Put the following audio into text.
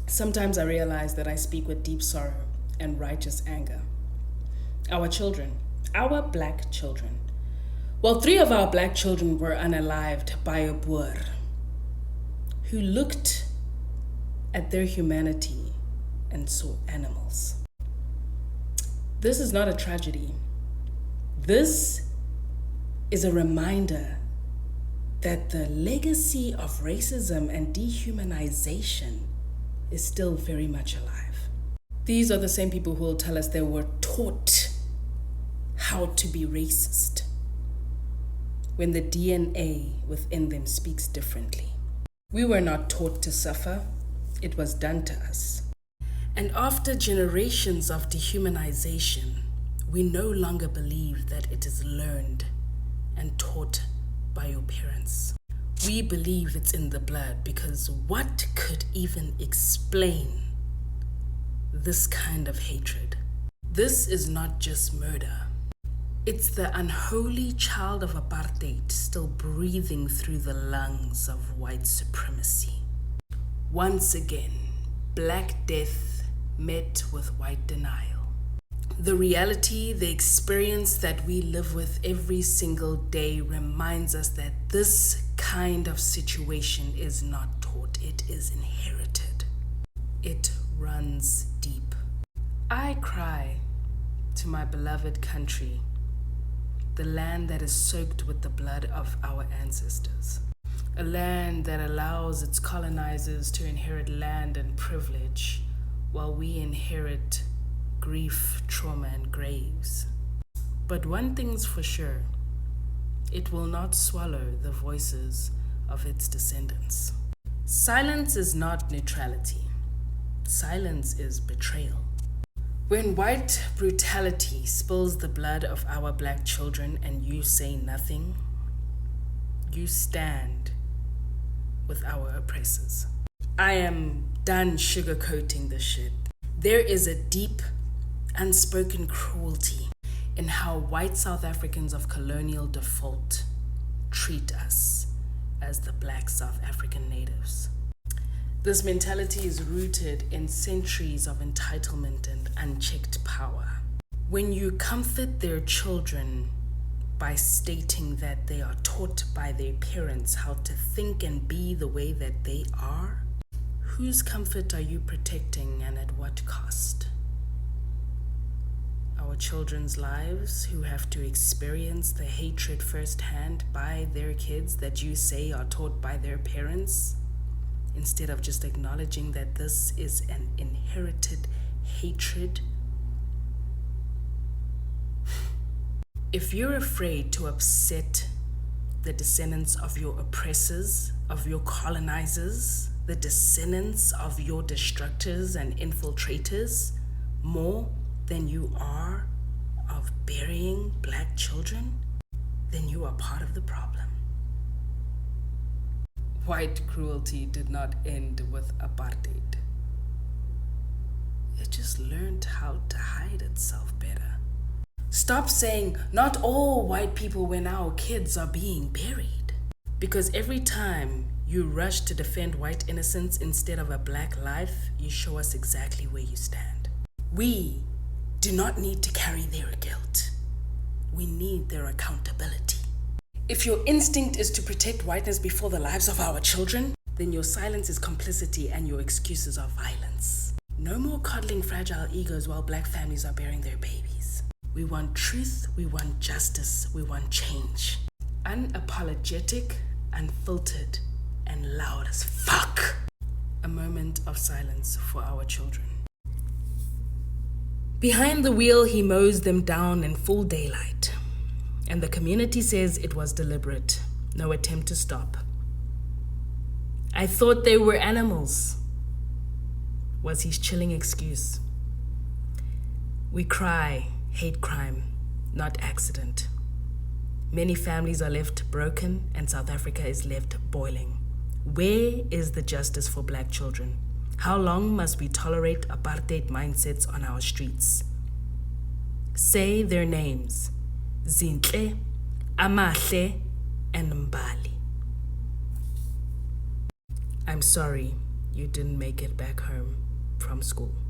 Sometimes I realize that I speak with deep sorrow and righteous anger. Our children, our black children. Well, 3 of our black children were unalived by a Boer who looked at their humanity and saw animals. This is not a tragedy. This is a reminder that the legacy of racism and dehumanization is still very much alive. These are the same people who will tell us they were taught how to be racist when the DNA within them speaks differently. We were not taught to suffer, it was done to us. And after generations of dehumanization, we no longer believe that it is learned and taught by your parents. We believe it's in the blood because what could even explain this kind of hatred? This is not just murder. It's the unholy child of apartheid still breathing through the lungs of white supremacy. Once again, Black death met with white denial. The reality, the experience that we live with every single day reminds us that this kind of situation is not taught, it is inherited. It runs deep. I cry to my beloved country, the land that is soaked with the blood of our ancestors. A land that allows its colonizers to inherit land and privilege while we inherit grief, trauma, and graves. But one thing's for sure, it will not swallow the voices of its descendants. Silence is not neutrality. Silence is betrayal. When white brutality spills the blood of our black children and you say nothing, you stand with our oppressors. I am done sugarcoating this shit. There is a deep, unspoken cruelty in how white South Africans of colonial default treat us as the black South African natives. This mentality is rooted in centuries of entitlement and unchecked power. When you comfort their children by stating that they are taught by their parents how to think and be the way that they are, whose comfort are you protecting and at what cost? Our children's lives who have to experience the hatred firsthand by their kids that you say are taught by their parents, instead of just acknowledging that this is an inherited hatred. If you're afraid to upset the descendants of your oppressors, of your colonizers, the descendants of your destructors and infiltrators, more than you are of burying black children, then you are part of the problem. White cruelty did not end with apartheid. It just learned how to hide itself better. Stop saying not all white people when our kids are being buried. Because every time you rush to defend white innocence instead of a black life, you show us exactly where you stand. We do not need to carry their guilt. We need their accountability. If your instinct is to protect whiteness before the lives of our children, then your silence is complicity and your excuses are violence. No more coddling fragile egos while black families are burying their babies. We want truth, we want justice, we want change. Unapologetic, unfiltered, and loud as fuck. A moment of silence for our children. Behind the wheel, he mows them down in full daylight. And the community says it was deliberate, no attempt to stop. I thought they were animals, was his chilling excuse. We cry, hate crime, not accident. Many families are left broken and South Africa is left boiling. Where is the justice for black children? How long must we tolerate apartheid mindsets on our streets? Say their names. Zintle, Amahle, and Mbali. I'm sorry you didn't make it back home. from school.